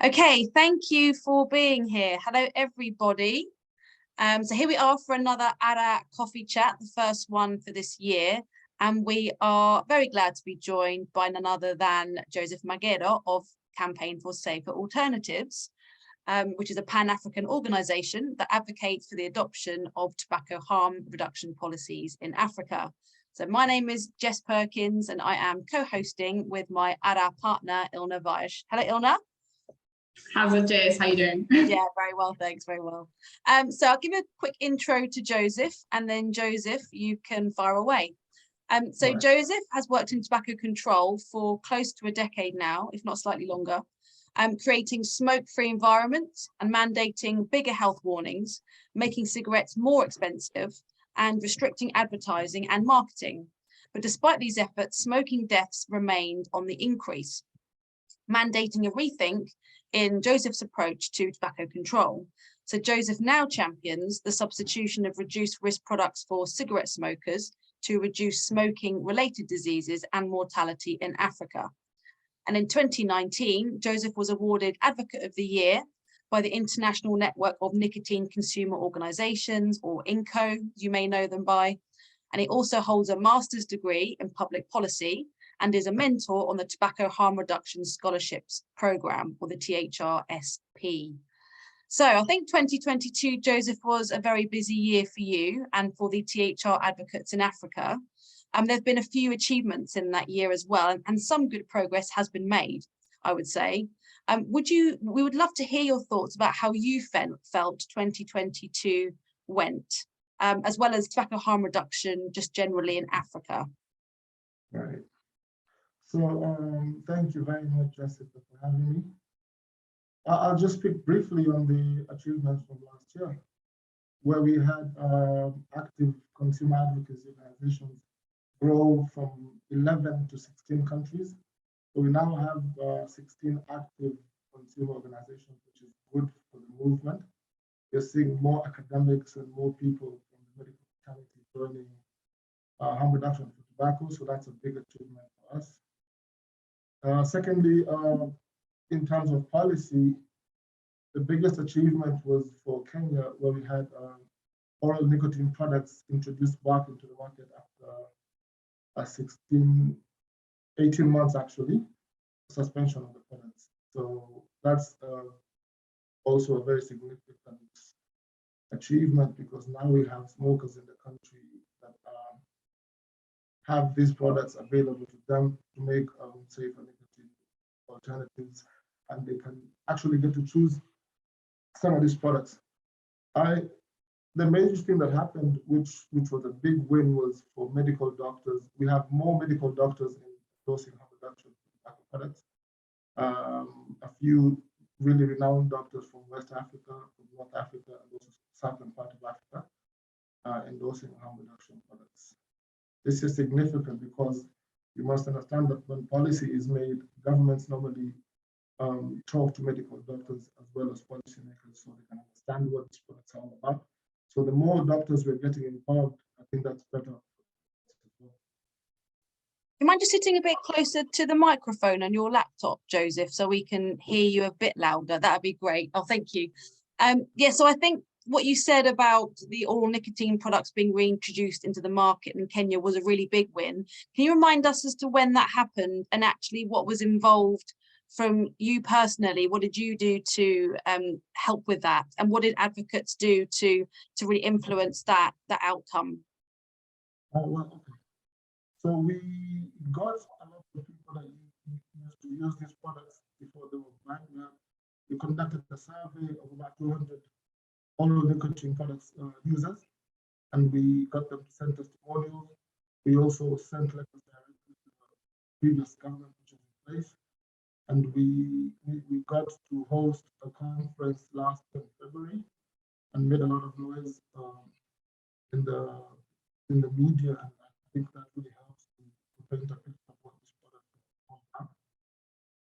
Okay, thank you for being here. Hello, everybody. So here we are for another AHRA coffee chat, the first one for this year. And we are very glad to be joined by none other than Joseph Magero of Campaign for Safer Alternatives, which is a Pan-African organisation that advocates for the adoption of tobacco harm reduction policies in Africa. So my name is Jess Perkins and I am co-hosting with my AHRA partner, Ilna Vaj. Hello, Ilna. How's it, Jess? How you doing? Yeah, very well, thanks, very well. So I'll give you a quick intro to Joseph, and then Joseph, you can fire away. So right. Joseph has worked in tobacco control for close to a decade now, if not slightly longer, creating smoke-free environments and mandating bigger health warnings, making cigarettes more expensive, and restricting advertising and marketing. But despite these efforts, smoking deaths remained on the increase, mandating a rethink in Joseph's approach to tobacco control. So Joseph now champions the substitution of reduced risk products for cigarette smokers to reduce smoking-related diseases and mortality in Africa. And in 2019, Joseph was awarded Advocate of the Year by the International Network of Nicotine Consumer Organizations, or INCO, you may know them by. And he also holds a master's degree in public policy and is a mentor on the Tobacco Harm Reduction Scholarships Programme, or the THRSP. So I think 2022, Joseph, was a very busy year for you and for the THR advocates in Africa. There have been a few achievements in that year as well, and some good progress has been made, I would say. We would love to hear your thoughts about how you felt 2022 went, as well as tobacco harm reduction just generally in Africa. Right. So thank you very much, Jessica, for having me. I'll just speak briefly on the achievements from last year, where we had active consumer advocacy organizations grow from 11 to 16 countries. So we now have 16 active consumer organizations, which is good for the movement. We're seeing more academics and more people from the medical fraternity joining harm reduction for tobacco, so that's a big achievement for us. Secondly, in terms of policy, the biggest achievement was for Kenya, where we had oral nicotine products introduced back into the market after 18 months actually, suspension of the products. So that's also a very significant achievement, because now we have smokers in the country that have these products available to them to make safer nicotine alternatives, and they can actually get to choose some of these products. The major thing that happened, which was a big win, was for medical doctors. We have more medical doctors endorsing harm reduction for tobacco products. A few really renowned doctors from West Africa, from North Africa, and also southern part of Africa endorsing harm reduction products. This is significant because you must understand that when policy is made, governments normally talk to medical doctors as well as policymakers so they can understand what these products are all about. So the more doctors we're getting involved, I think that's better. Do you mind just sitting a bit closer to the microphone on your laptop, Joseph, so we can hear you a bit louder? That'd be great. Oh, thank you. Yeah, so I think what you said about the oral nicotine products being reintroduced into the market in Kenya was a really big win. Can you remind us as to when that happened and actually what was involved from you personally? What did you do to help with that? And what did advocates do to really influence that outcome? Well, okay. So we got a lot of people that used to use these products before they were banned. We conducted a survey of about 200 oral nicotine products users, and we got them to send testimonials. We also sent letters directly to the previous government, which is in place. And we got to host a conference last February and made a lot of noise in the media, and I think that really helps to paint a picture of what this product is all about.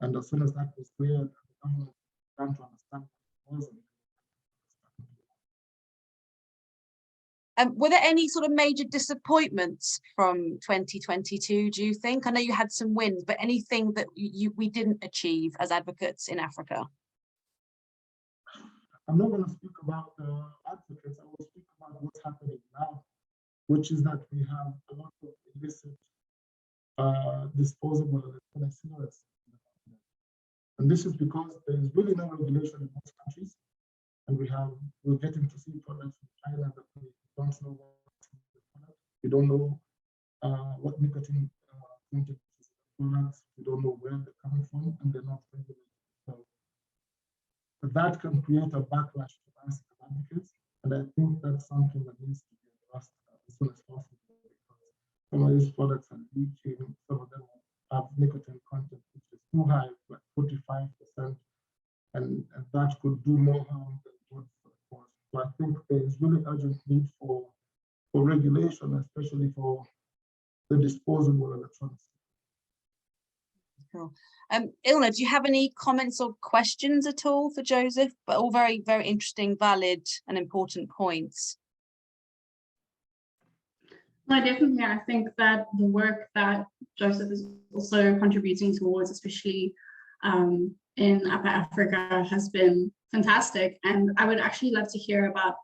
And as soon as that was clear, the government began to understand what it was. Were there any sort of major disappointments from 2022, do you think? I know you had some wins, but anything that we didn't achieve as advocates in Africa? I'm not going to speak about the advocates. I will speak about what's happening now, which is that we have a lot of illicit disposable electronic cigarettes. And this is because there is really no regulation in most countries. And we're getting to see products from China that we don't know what's in the product. We don't know what nicotine content is in the products. We don't know where they're coming from, and they're not regulated. So that can create a backlash to us as advocates. And I think that's something that needs to be addressed as soon as possible, because some of these products are leaching, some of them have nicotine content which is too high, like 45%, and that could do more harm than good for the cause. So I think there is really urgent need for regulation, especially for the disposable electronics. Cool. Ilna, do you have any comments or questions at all for Joseph? But all very, very interesting, valid and important points. No, definitely. I think that the work that Joseph is also contributing towards, especially in Upper Africa, has been fantastic. And I would actually love to hear about,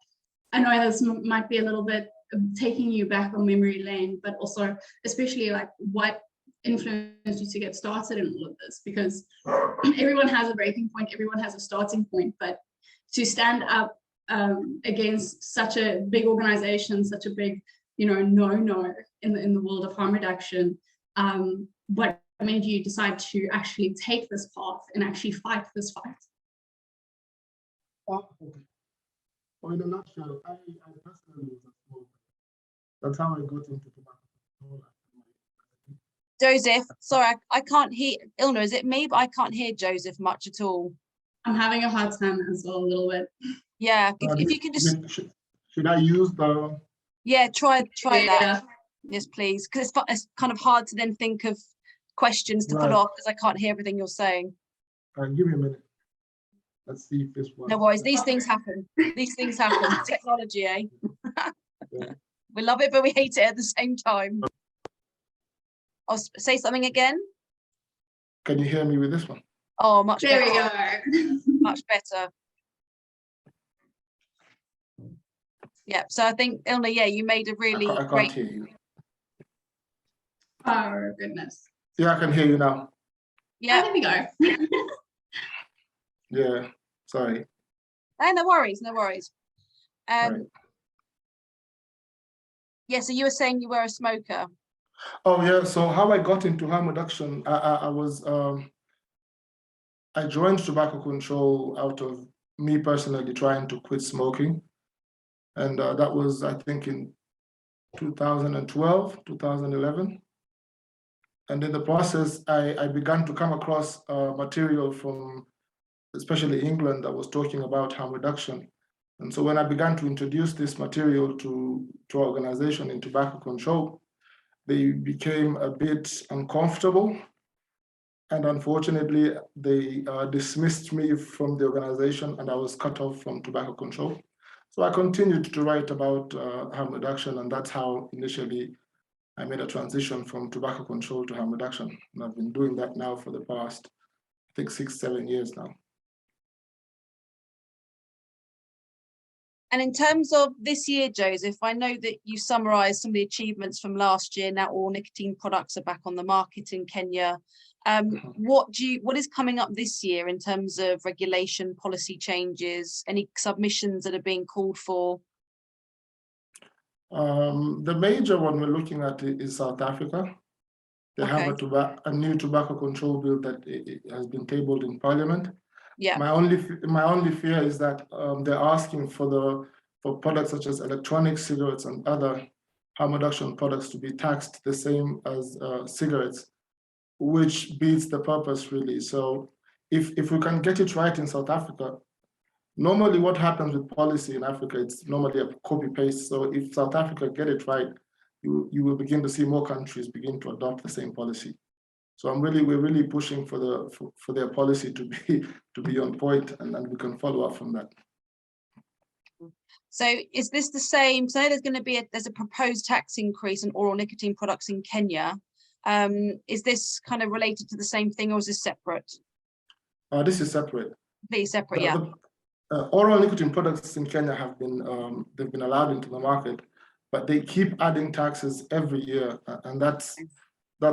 I know this might be a little bit taking you back on memory lane, but also especially like what influenced you to get started in all of this, because everyone has a breaking point, everyone has a starting point, but to stand up against such a big organization, such a big, no in the world of harm reduction, what made you decide to actually take this path and actually fight this fight? Well, in a nutshell, I personally was a smoker. That's how I got into tobacco control. Joseph, sorry, I can't hear. Ilna, is it me? But I can't hear Joseph much at all. I'm having a hard time as well, a little bit. Yeah, if you can just. Should I use the? Yeah, try that. Yes, please, because it's kind of hard to then think of questions to put off because I can't hear everything you're saying. Give me a minute. Let's see if this works. No worries. These things happen. These things happen. Technology, eh? Yeah. We love it, but we hate it at the same time. I'll say something again. Can you hear me with this one? Oh, much better. There we go. Much better. Yeah, so I think, Ilna, yeah, you made a really I can't great... hear you. Oh, goodness. Yeah, I can hear you now. Yeah. There we go. Yeah, sorry. No worries, no worries. Right. Yeah, so you were saying you were a smoker. Oh yeah, so how I got into harm reduction, I joined tobacco control out of me personally trying to quit smoking. And that was, I think, in 2012, 2011. And in the process, I began to come across material from, especially England, that was talking about harm reduction. And so when I began to introduce this material to our organization in tobacco control, they became a bit uncomfortable. And unfortunately, they dismissed me from the organization and I was cut off from tobacco control. So I continued to write about harm reduction, and that's how initially I made a transition from tobacco control to harm reduction. And I've been doing that now for the past, I think, 6-7 years now. And in terms of this year, Joseph, I know that you summarised some of the achievements from last year. Now all nicotine products are back on the market in Kenya. What is coming up this year in terms of regulation, policy changes, any submissions that are being called for? The major one we're looking at is South Africa. They have a new tobacco control bill that has been tabled in Parliament. Yeah. My only fear is that they're asking for products such as electronic cigarettes and other harm reduction products to be taxed the same as cigarettes, which beats the purpose really. So if we can get it right in South Africa, normally what happens with policy in Africa, it's normally a copy paste. So if South Africa get it right, you will begin to see more countries begin to adopt the same policy. So we're really pushing for their policy to be on point, and we can follow up from that. So is this the same? So there's going to be there's a proposed tax increase on oral nicotine products in Kenya. Is this kind of related to the same thing, or is this separate? This is separate. Completely separate, yeah. Oral nicotine products in Kenya have been they've been allowed into the market, but they keep adding taxes every year, and that's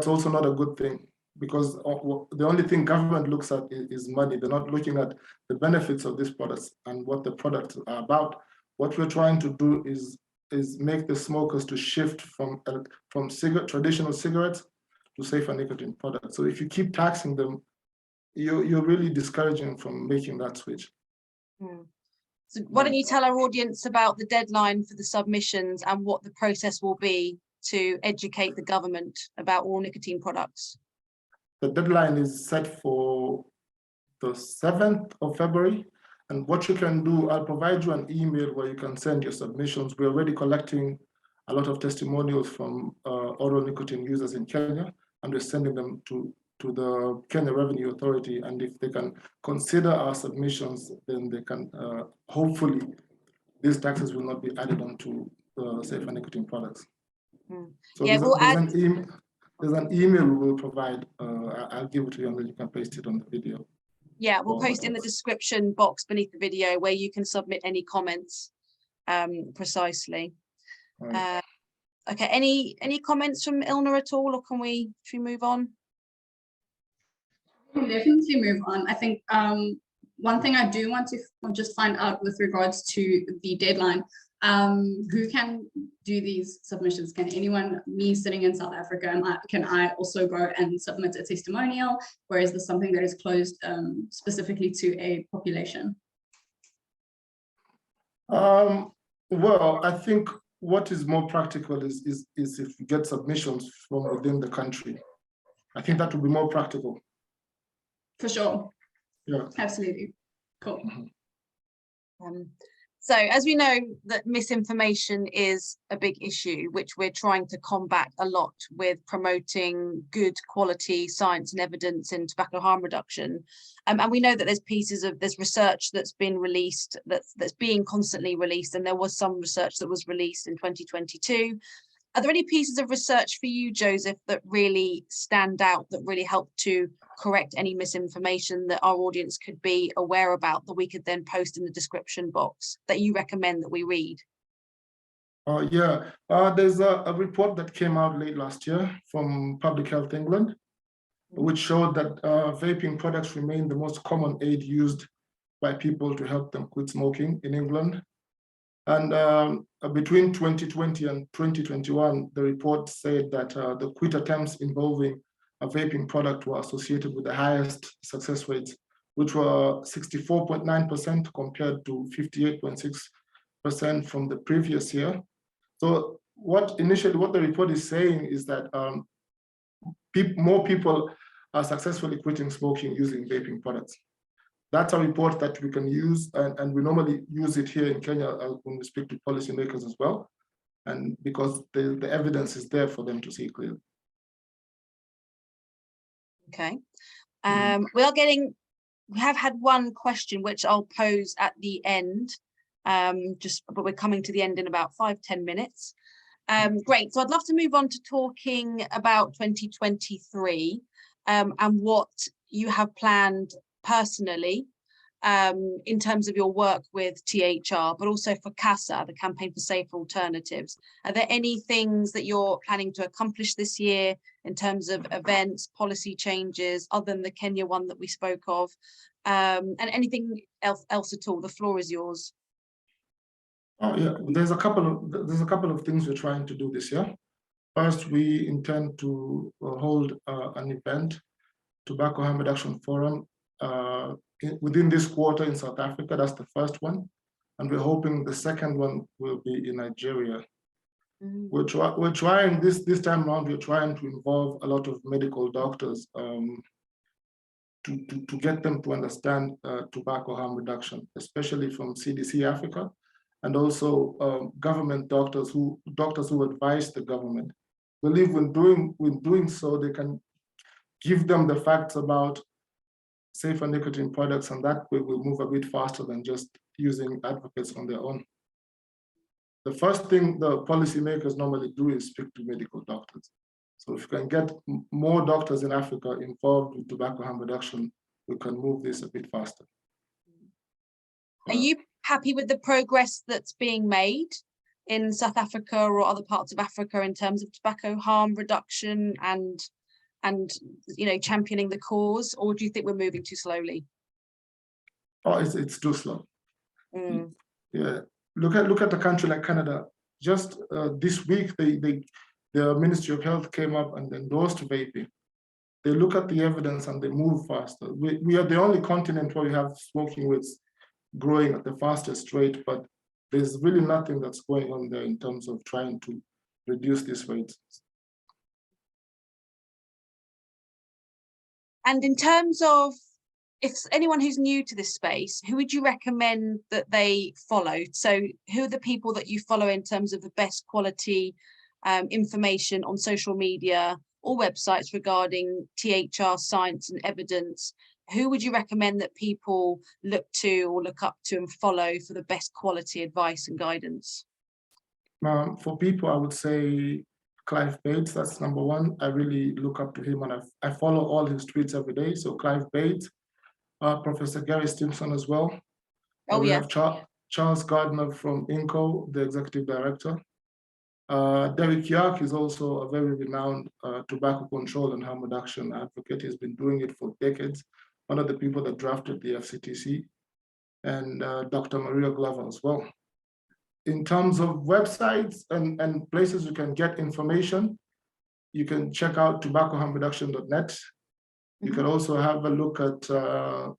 also not a good thing, because the only thing government looks at is money. They're not looking at the benefits of these products and what the products are about. What we're trying to do is make the smokers to shift from traditional cigarettes to safer nicotine products. So if you keep taxing them, you're really discouraging from making that switch. So why don't you tell our audience about the deadline for the submissions and what the process will be to educate the government about all nicotine products? The deadline is set for the 7th of February. And what you can do, I'll provide you an email where you can send your submissions. We're already collecting a lot of testimonials from oral nicotine users in Kenya, and we're sending them to the Kenya Revenue Authority. And if they can consider our submissions, then they can, hopefully, these taxes will not be added onto safer nicotine products. So yeah, there's an email we will provide. I'll give it to you, and then you can paste it on the video. Yeah, we'll post in the description box beneath the video where you can submit any comments precisely. Right. Okay, any comments from Ilna at all, or should we move on? We'll definitely move on. I think one thing I do want to just find out with regards to the deadline, who can do these submissions? Can anyone, me sitting in South Africa, can I also go and submit a testimonial, or is this something that is closed specifically to a population? Well, I think what is more practical is if you get submissions from within the country. I think that would be more practical. For sure. Yeah. Absolutely. Cool. So as we know that misinformation is a big issue, which we're trying to combat a lot with promoting good quality science and evidence in tobacco harm reduction. And we know that there's research that's been released, that's being constantly released. And there was some research that was released in 2022. Are there any pieces of research for you, Joseph, that really stand out, that really help to correct any misinformation that our audience could be aware about, that we could then post in the description box, that you recommend that we read? There's a report that came out late last year from Public Health England, which showed that vaping products remain the most common aid used by people to help them quit smoking in England. And between 2020 and 2021, the report said that the quit attempts involving a vaping product were associated with the highest success rates, which were 64.9% compared to 58.6% from the previous year. So what the report is saying is that more people are successfully quitting smoking using vaping products. That's a report that we can use, and we normally use it here in Kenya when we speak to policymakers as well, and because the evidence is there for them to see clearly. Okay. We have had one question which I'll pose at the end, but we're coming to the end in about 5-10 minutes. Great, so I'd love to move on to talking about 2023 and what you have planned personally in terms of your work with THR, but also for CASA, the Campaign for Safer Alternatives. Are there any things that you're planning to accomplish this year in terms of events, policy changes, other than the Kenya one that we spoke of, and anything else at all? The floor is yours. There's a couple of things we're trying to do this year. First, we intend to hold an event, Tobacco Harm Reduction Forum, within this quarter in South Africa. That's the first one, and we're hoping the second one will be in Nigeria. We're trying this time around. We're trying to involve a lot of medical doctors to get them to understand tobacco harm reduction, especially from CDC Africa, and also government doctors who advise the government. I believe when doing so, they can give them the facts about safer nicotine products, and that way we'll move a bit faster than just using advocates on their own. the first thing the policymakers normally do is speak to medical doctors. So if we can get more doctors in Africa involved with tobacco harm reduction, we can move this a bit faster. Are you happy with the progress that's being made in South Africa or other parts of Africa in terms of tobacco harm reduction and championing the cause, or do you think we're moving too slowly? Oh, it's too slow. Mm. Yeah, look at a country like Canada. Just this week, the Ministry of Health came up and endorsed vaping. They look at the evidence and they move faster. We are the only continent where we have smoking rates growing at the fastest rate, but there's really nothing that's going on there in terms of trying to reduce these rates. And in terms of, if anyone who's new to this space, who would you recommend that they follow? So who are the people that you follow in terms of the best quality information on social media or websites regarding THR science and evidence? Who would you recommend that people look to or look up to and follow for the best quality advice and guidance? For people, I would say Clive Bates, that's number one. I really look up to him and I follow all his tweets every day. So Clive Bates, Professor Gary Stimson as well. We have Charles Gardner from INCO, the executive director. Derek Yark is also a very renowned tobacco control and harm reduction advocate. He's been doing it for decades. One of the people that drafted the FCTC, and Dr. Maria Glover as well. In terms of websites and places you can get information, you can check out tobaccoharmreduction.net. You can also have a look at the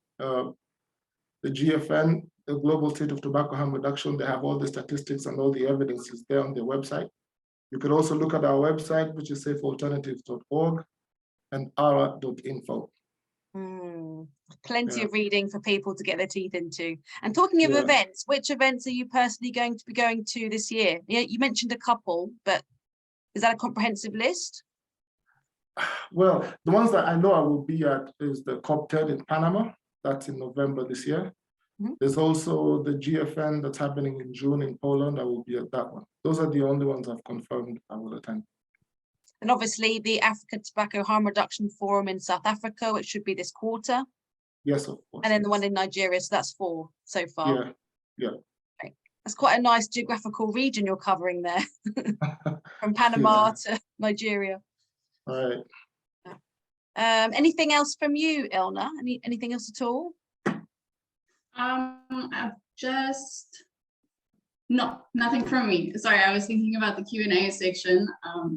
GFN, the Global State of Tobacco Harm Reduction. They have all the statistics and all the evidence is there on their website. You can also look at our website, which is safealternatives.org and AHRA.info. Plenty of reading for people to get their teeth into. And talking of events, which events are you personally going to be going to this year? You mentioned a couple, but is that a comprehensive list? Well, the ones that I know I will be at is the COP10 in Panama. That's in November this year. There's also the GFN that's happening in June in Poland. I will be at that one. Those are the only ones I've confirmed I will attend. And obviously the African Tobacco Harm Reduction Forum in South Africa, which should be this quarter. Yes, of course. And then the one in Nigeria, so that's 4 so far. Yeah. Okay. That's quite a nice geographical region you're covering there, from Panama to Nigeria. All right. Anything else from you, Ilna? Anything else at all? I've just nothing from me. Sorry, I was thinking about the Q&A section.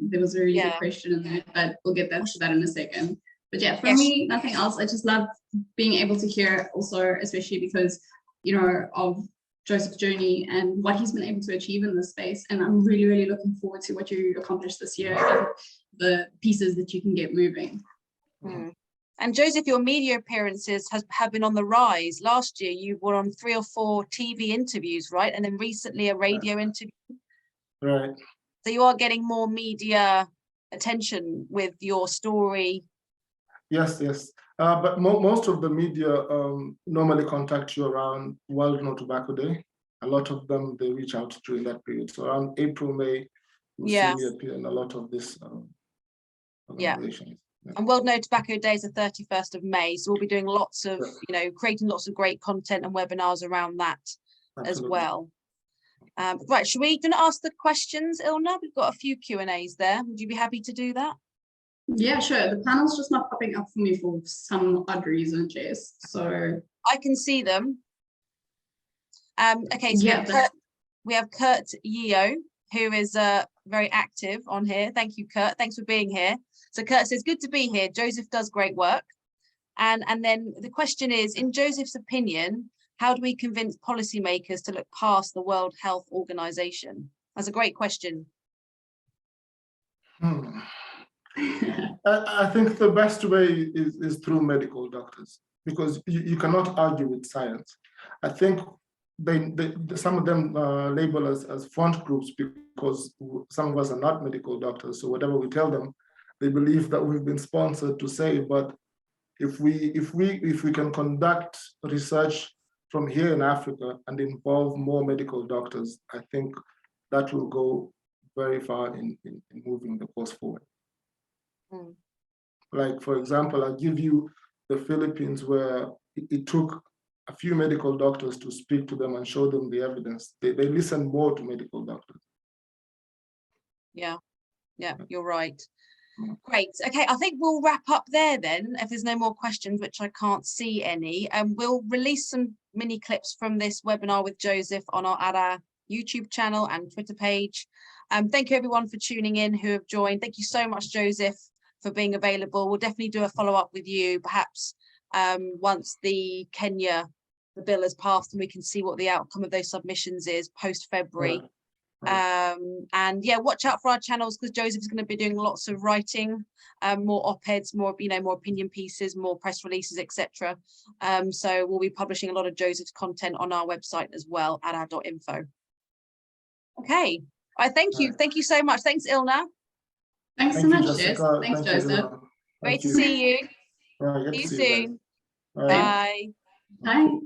There was a really good question in there, but we'll get to that in a second. But yeah, for me, nothing else. I just love being able to hear also, especially because, of Joseph's journey and what he's been able to achieve in this space. And I'm really, really looking forward to what you accomplished this year and the pieces that you can get moving. And Joseph, your media appearances have been on the rise. Last year, you were on 3 or 4 TV interviews, right? And then recently a radio interview. Right. So you are getting more media attention with your story. Yes. But most of the media normally contact you around World No Tobacco Day. A lot of them, they reach out during that period. So around April, May, you'll see me appear in a lot of this organizations. And World No Tobacco Day is the 31st of May. So we'll be doing lots of, creating lots of great content and webinars around that as well. Right, should we ask the questions, Ilna? We've got a few Q&As there. Would you be happy to do that? Yeah, sure. The panel's just not popping up for me for some odd reason, Jess. So I can see them. Okay, so we have Kurt Yeo, who is very active on here. Thank you, Kurt. Thanks for being here. So Kurt says, good to be here. Joseph does great work. And then the question is, in Joseph's opinion, how do we convince policymakers to look past the World Health Organization? That's a great question. I think the best way is through medical doctors, because you cannot argue with science. I think some of them label us as front groups because some of us are not medical doctors. So whatever we tell them, they believe that we've been sponsored to say. But if we can conduct research from here in Africa and involve more medical doctors, I think that will go very far in moving the cause forward. Mm. Like, for example, I'll give you the Philippines, where it took a few medical doctors to speak to them and show them the evidence. They listen more to medical doctors. Yeah, you're right. Mm. Great. Okay, I think we'll wrap up there then, if there's no more questions, which I can't see any. We'll release some mini clips from this webinar with Joseph on our AHRA YouTube channel and Twitter page. Thank you everyone for tuning in who have joined. Thank you so much, Joseph, for being available. We'll definitely do a follow-up with you, perhaps once the bill has passed and we can see what the outcome of those submissions is post-February. Right. And yeah, watch out for our channels, because Joseph is going to be doing lots of writing, more op-eds, more more opinion pieces, more press releases, etc. So we'll be publishing a lot of Joseph's content on our website as well at our.info. Okay, thank you so much. Thanks, Ilna. Thanks so much, Jessica. Thanks, Thank Joseph. You, Great to see you. Right, See you soon. Bye. Bye. Bye.